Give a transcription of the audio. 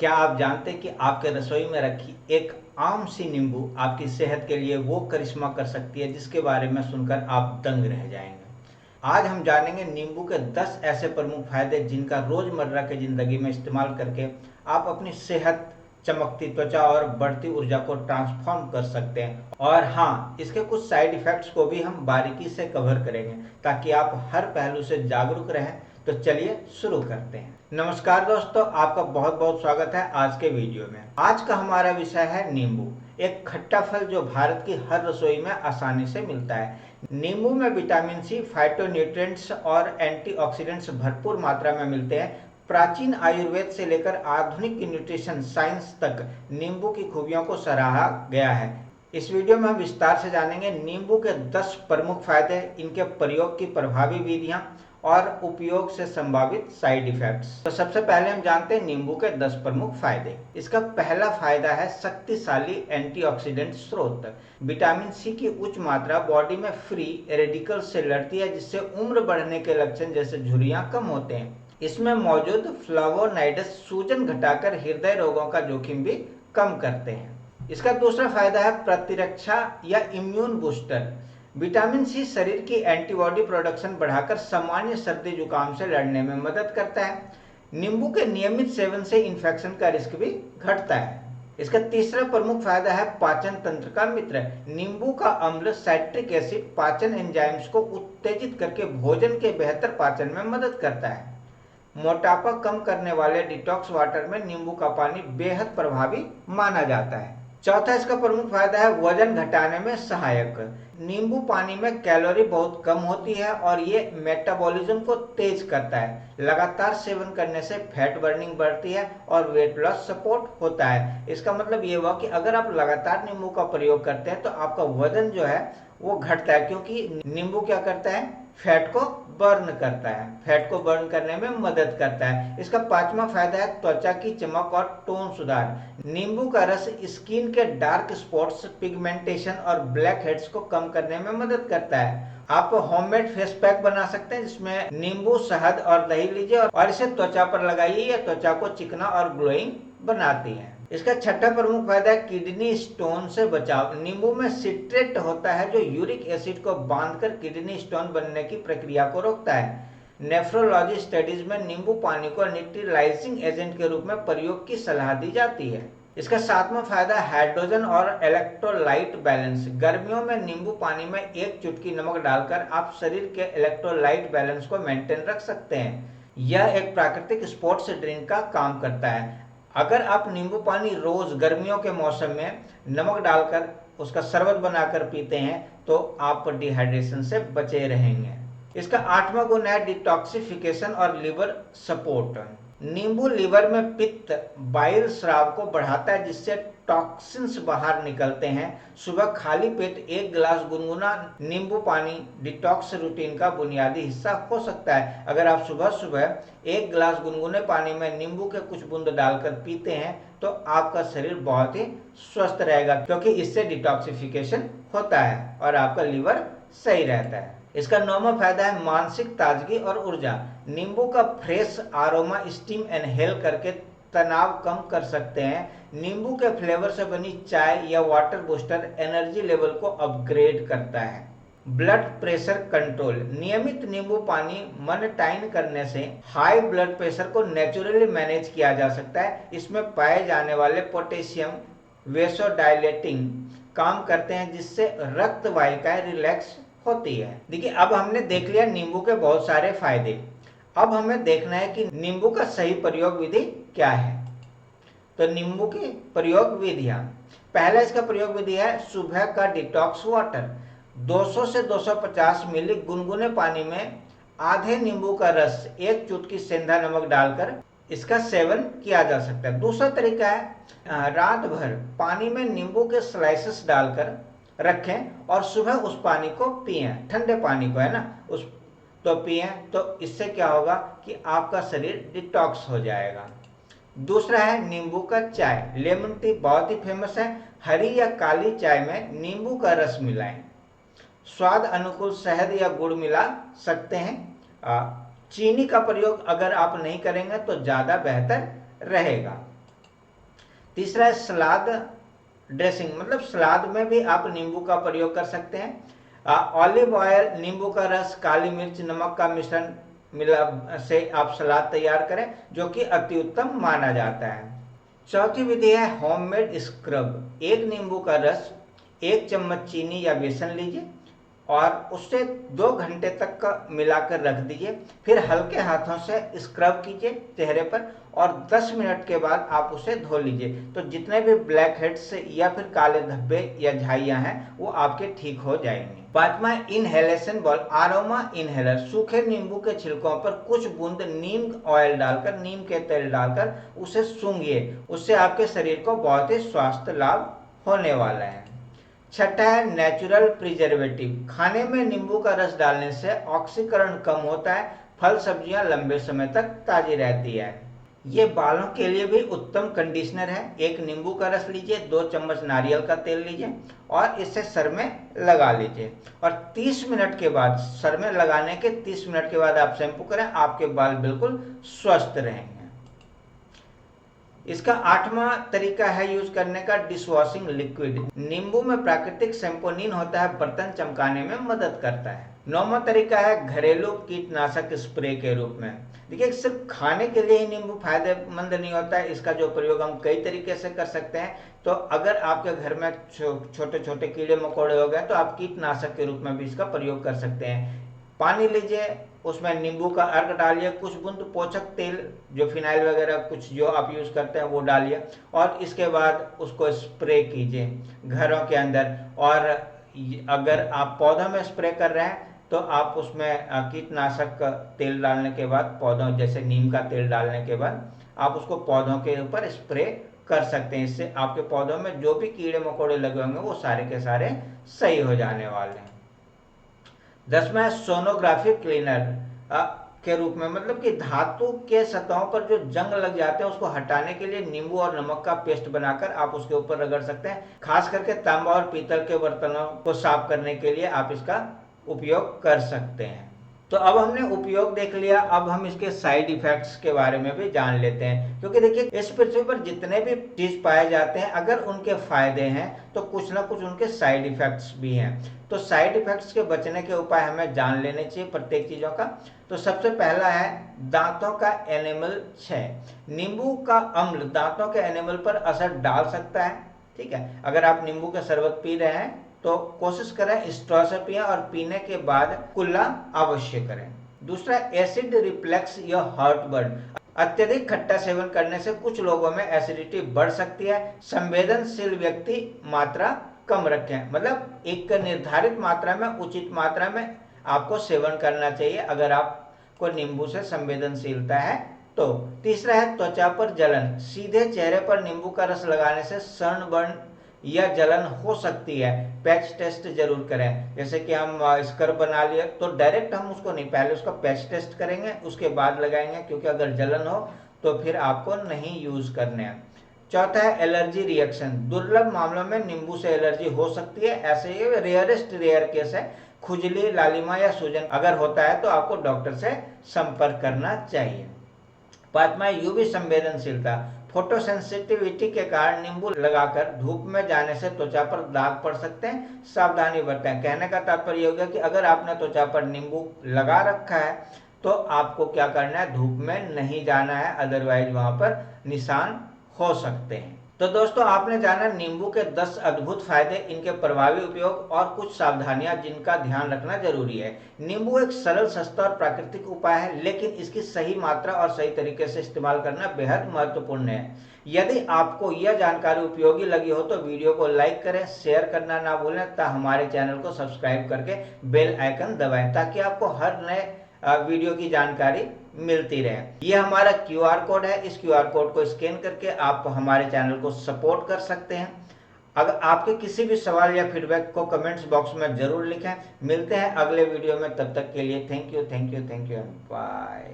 क्या आप जानते हैं कि आपके रसोई में रखी एक आम सी नींबू आपकी सेहत के लिए वो करिश्मा कर सकती है जिसके बारे में सुनकर आप दंग रह जाएंगे। आज हम जानेंगे नींबू के 10 ऐसे प्रमुख फायदे जिनका रोजमर्रा की जिंदगी में इस्तेमाल करके आप अपनी सेहत, चमकती त्वचा और बढ़ती ऊर्जा को ट्रांसफॉर्म कर सकते हैं। और हाँ, इसके कुछ साइड इफेक्ट्स को भी हम बारीकी से कवर करेंगे ताकि आप हर पहलू से जागरूक रहें। तो चलिए शुरू करते हैं। नमस्कार दोस्तों, आपका बहुत बहुत स्वागत है आज के वीडियो में। आज का हमारा विषय है नींबू, एक खट्टा फल जो भारत की हर रसोई में आसानी से मिलता है। नींबू में विटामिन सी, फाइटोन्यूट्रिएंट्स और एंटीऑक्सीडेंट्स भरपूर मात्रा में मिलते हैं। प्राचीन आयुर्वेद से लेकर आधुनिक न्यूट्रिशन साइंस तक नींबू की खूबियों को सराहा गया है। इस वीडियो में हम विस्तार से जानेंगे नींबू के 10 प्रमुख फायदे, इनके प्रयोग की प्रभावी विधियां और उपयोग से संभावित साइड इफेक्ट्स। तो सबसे पहले हम जानते हैं नींबू के 10 प्रमुख फायदे। इसका पहला फायदा है शक्तिशाली एंटीऑक्सीडेंट स्रोत। विटामिन सी की उच्च मात्रा बॉडी में फ्री रेडिकल्स से लड़ती है, जिससे उम्र बढ़ने के लक्षण जैसे झुर्रियां कम होते हैं। इसमें मौजूद फ्लावोनाइड्स सूजन घटाकर हृदय रोगों का जोखिम भी कम करते हैं। इसका दूसरा फायदा है प्रतिरक्षा या इम्यून बूस्टर। विटामिन सी शरीर की एंटीबॉडी प्रोडक्शन बढ़ाकर सामान्य सर्दी जुकाम से लड़ने में मदद करता है। नींबू के नियमित सेवन से इन्फेक्शन का रिस्क भी घटता है। इसका तीसरा प्रमुख फायदा है पाचन तंत्र का मित्र। नींबू का अम्ल साइट्रिक एसिड पाचन एंजाइम्स को उत्तेजित करके भोजन के बेहतर पाचन में मदद करता है। मोटापा कम करने वाले डिटॉक्स वाटर में नींबू का पानी बेहद प्रभावी माना जाता है। चौथा इसका प्रमुख फायदा है वजन घटाने में सहायक। नींबू पानी में कैलोरी बहुत कम होती है और ये मेटाबॉलिज्म को तेज करता है। लगातार सेवन करने से फैट बर्निंग बढ़ती है और वेट लॉस सपोर्ट होता है। इसका मतलब ये हुआ कि अगर आप लगातार नींबू का प्रयोग करते हैं तो आपका वजन जो है वो घटता है, क्योंकि नींबू क्या करता है, फैट को बर्न करता है, फैट को बर्न करने में मदद करता है। इसका पांचवा फायदा है त्वचा की चमक और टोन सुधार। नींबू का रस स्किन के डार्क स्पॉट्स, पिगमेंटेशन और ब्लैक हेड्स को कम करने में मदद करता है। आप होममेड फेस पैक बना सकते हैं जिसमें नींबू, शहद और दही लीजिए और इसे त्वचा पर लगाइए। यह त्वचा को चिकना और ग्लोइंग बनाती है। इसका छठा प्रमुख फायदा है किडनी स्टोन से बचाव। नींबू में सिट्रेट होता है जो यूरिक एसिड को बांधकर किडनी स्टोन बनने की प्रक्रिया को रोकता है। नेफ्रोलॉजी स्टडीज में नींबू पानी को न्यूट्रलाइजिंग एजेंट के रूप में प्रयोग की सलाह दी जाती है। इसका सातवां फायदा हाइड्रोजन और इलेक्ट्रोलाइट बैलेंस। गर्मियों में नींबू पानी में एक चुटकी नमक डालकर आप शरीर के इलेक्ट्रोलाइट बैलेंस को मेंटेन रख सकते हैं। यह एक प्राकृतिक स्पोर्ट्स ड्रिंक का काम करता है। अगर आप नींबू पानी रोज गर्मियों के मौसम में नमक डालकर उसका शरबत बनाकर पीते हैं तो आप डिहाइड्रेशन से बचे रहेंगे। इसका आठवां गुण है डिटॉक्सिफिकेशन और लिवर सपोर्ट। नींबू लिवर में पित्त, बाइल स्राव को बढ़ाता है जिससे टॉक्सिन्स बाहर निकलते हैं। सुबह खाली पेट एक गिलास गुनगुना नींबू पानी डिटॉक्स रूटीन का बुनियादी हिस्सा हो सकता है। अगर आप सुबह सुबह एक गिलास गुनगुने पानी में नींबू के कुछ बूंद डालकर पीते हैं तो आपका शरीर बहुत ही स्वस्थ रहेगा, क्योंकि इससे डिटॉक्सिफिकेशन होता है और आपका लिवर सही रहता है। इसका नौवां फायदा है मानसिक ताजगी और ऊर्जा। नींबू का फ्रेश आरोमा स्टीम इनहेल करके तनाव कम कर सकते हैं। नींबू के फ्लेवर से बनी चाय या वाटर बूस्टर एनर्जी लेवल को अपग्रेड करता है। Blood pressure control. नियमित नींबू पानी मॉनिटाइन करने से हाई ब्लड प्रेशर को नेचुरली मैनेज किया जा सकता है। इसमें पाए जाने वाले पोटेशियम वेसोडाइलेटिंग काम करते हैं जिससे रक्त वाहिकाएं रिलैक्स होती है। देखिए, अब हमने देख लिया नींबू के बहुत सारे फायदे। अब हमें देखना है कि नींबू का सही प्रयोग विधि क्या है। तो नींबू की प्रयोग विधियां, पहला इसका प्रयोग विधि है सुबह का डिटॉक्स वाटर। 200 से 250 मिली गुनगुने पानी में आधे नींबू का रस, एक चुटकी सेंधा नमक डालकर इसका सेवन किया जा सकता है। दूसरा तरीका है रात भर पानी में नींबू के स्लाइसेस डालकर रखें और सुबह उस पानी को पिए, ठंडे पानी को है ना, उस तो पिए। तो इससे क्या होगा कि आपका शरीर डिटॉक्स हो जाएगा। दूसरा है नींबू का चाय। लेमन टी बहुत ही फेमस है। हरी या काली चाय में नींबू का रस मिलाएं। स्वाद अनुकूल शहद या गुड़ मिला सकते हैं। चीनी का प्रयोग अगर आप नहीं करेंगे तो ज्यादा बेहतर रहेगा। तीसरा है सलाद ड्रेसिंग, मतलब सलाद में भी आप नींबू का प्रयोग कर सकते हैं। ऑलिव ऑयल, नींबू का रस, काली मिर्च, नमक का मिश्रण मिला से आप सलाद तैयार करें, जो कि अति उत्तम माना जाता है। चौथी विधि है होममेड स्क्रब। एक नींबू का रस, 1 चम्मच चीनी या बेसन लीजिए और उससे 2 घंटे तक का मिलाकर रख दीजिए। फिर हल्के हाथों से स्क्रब कीजिए चेहरे पर और 10 मिनट के बाद आप उसे धो लीजिए। तो जितने भी ब्लैक हेड्स या फिर काले धब्बे या झाइयां हैं वो आपके ठीक हो जाएंगे। पांचवा इनहेलेशन बॉल, आरोमा इनहेलर। सूखे नींबू के छिलकों पर कुछ बूंद नीम ऑयल डालकर, नीम के तेल डालकर उसे सूंघिए, उससे आपके शरीर को बहुत ही स्वास्थ्य लाभ होने वाला है। छठा है नेचुरल प्रिजर्वेटिव। खाने में नींबू का रस डालने से ऑक्सीकरण कम होता है, फल सब्जियां लंबे समय तक ताजी रहती है। ये बालों के लिए भी उत्तम कंडीशनर है। 1 नींबू का रस लीजिए, 2 चम्मच नारियल का तेल लीजिए और इसे सर में लगा लीजिए और 30 मिनट के बाद, सर में लगाने के 30 मिनट के बाद आप शैम्पू करें, आपके बाल बिल्कुल स्वस्थ रहेंगे। इसका 8वां तरीका है यूज करने का डिशवॉशिंग लिक्विड। नींबू में प्राकृतिक सैंपोनिन होता है, बर्तन चमकाने में मदद करता है। 9वां तरीका है घरेलू कीटनाशक स्प्रे के रूप में। देखिए, सिर्फ खाने के लिए ही नींबू फायदेमंद नहीं होता है, इसका जो प्रयोग हम कई तरीके से कर सकते हैं। तो अगर आपके घर में छोटे छोटे कीड़े मकोड़े हो गए तो आप कीटनाशक के रूप में भी इसका प्रयोग कर सकते हैं। पानी लीजिए, उसमें नींबू का अर्क डालिए, कुछ बूंद पोषक तेल जो फिनाइल वगैरह कुछ जो आप यूज करते हैं वो डालिए और इसके बाद उसको स्प्रे कीजिए घरों के अंदर। और अगर आप पौधों में स्प्रे कर रहे हैं तो आप उसमें कीटनाशक तेल डालने के बाद, पौधों जैसे नीम का तेल डालने के बाद आप उसको पौधों के ऊपर स्प्रे कर सकते हैं। इससे आपके पौधों में जो भी कीड़े मकोड़े लगे होंगे वो सारे के सारे सही हो जाने वाले हैं। 10वां सोनोग्राफी क्लीनर के रूप में, मतलब कि धातु के सतहों पर जो जंग लग जाते हैं उसको हटाने के लिए नींबू और नमक का पेस्ट बनाकर आप उसके ऊपर रगड़ सकते हैं। खास करके तांबा और पीतल के बर्तनों को साफ करने के लिए आप इसका उपयोग कर सकते हैं। तो अब हमने उपयोग देख लिया, अब हम इसके साइड इफेक्ट्स के बारे में भी जान लेते हैं। क्योंकि देखिए, इस पृथ्वी पर जितने भी चीज पाए जाते हैं, अगर उनके फायदे हैं तो कुछ ना कुछ उनके साइड इफेक्ट्स भी हैं। तो साइड इफेक्ट्स के बचने के उपाय हमें जान लेने चाहिए प्रत्येक चीजों का। तो सबसे पहला है दांतों का एनिमल क्षय। नींबू का अम्ल दांतों के एनिमल पर असर डाल सकता है। ठीक है, अगर आप नींबू का शरबत पी रहे हैं तो कोशिश करें स्ट्रॉ से पिएं और पीने के बाद कुल्ला अवश्य करें। दूसरा, एसिड रिफ्लक्स या हार्टबर्न। अत्यधिक खट्टा सेवन करने से कुछ लोगों में एसिडिटी बढ़ सकती है। संवेदनशील व्यक्ति मात्रा कम रखें, मतलब एक निर्धारित मात्रा में, उचित मात्रा में आपको सेवन करना चाहिए अगर आपको नींबू से संवेदनशीलता है तो। तीसरा है त्वचा पर जलन। सीधे चेहरे पर नींबू का रस लगाने से सनबर्न या जलन हो सकती है। पैच टेस्ट जरूर करें। जैसे कि हम स्क्रब बना लिए तो डायरेक्ट हम उसको नहीं, पहले उसका पैच टेस्ट करेंगे उसके बाद लगाएंगे, क्योंकि अगर जलन हो तो फिर आपको नहीं यूज करने हैं। चौथा है एलर्जी रिएक्शन। दुर्लभ मामलों में नींबू से एलर्जी हो सकती है, ऐसे ही रेयरेस्ट रेयर केस है। खुजली, लालिमा या सूजन अगर होता है तो आपको डॉक्टर से संपर्क करना चाहिए। पांचवा यूवी संवेदनशीलता। फोटोसेंसिटिविटी के कारण नींबू लगाकर धूप में जाने से त्वचा पर दाग पड़ सकते हैं, सावधानी बरतें। कहने का तात्पर्य होगा कि अगर आपने त्वचा पर नींबू लगा रखा है तो आपको क्या करना है, धूप में नहीं जाना है, अदरवाइज वहां पर निशान हो सकते हैं। तो दोस्तों, आपने जाना नींबू के 10 अद्भुत फायदे, इनके प्रभावी उपयोग और कुछ सावधानियां जिनका ध्यान रखना जरूरी है। नींबू एक सरल, सस्ता और प्राकृतिक उपाय है, लेकिन इसकी सही मात्रा और सही तरीके से इस्तेमाल करना बेहद महत्वपूर्ण है। यदि आपको यह जानकारी उपयोगी लगी हो तो वीडियो को लाइक करें, शेयर करना ना भूलें तथा हमारे चैनल को सब्सक्राइब करके बेल आइकन दबाएं ताकि आपको हर नए वीडियो की जानकारी मिलती रहे। यह हमारा QR कोड है, इस QR कोड को स्कैन करके आप हमारे चैनल को सपोर्ट कर सकते हैं। अगर आपके किसी भी सवाल या फीडबैक को कमेंट्स बॉक्स में जरूर लिखें। मिलते हैं अगले वीडियो में, तब तक के लिए थैंक यू, बाय।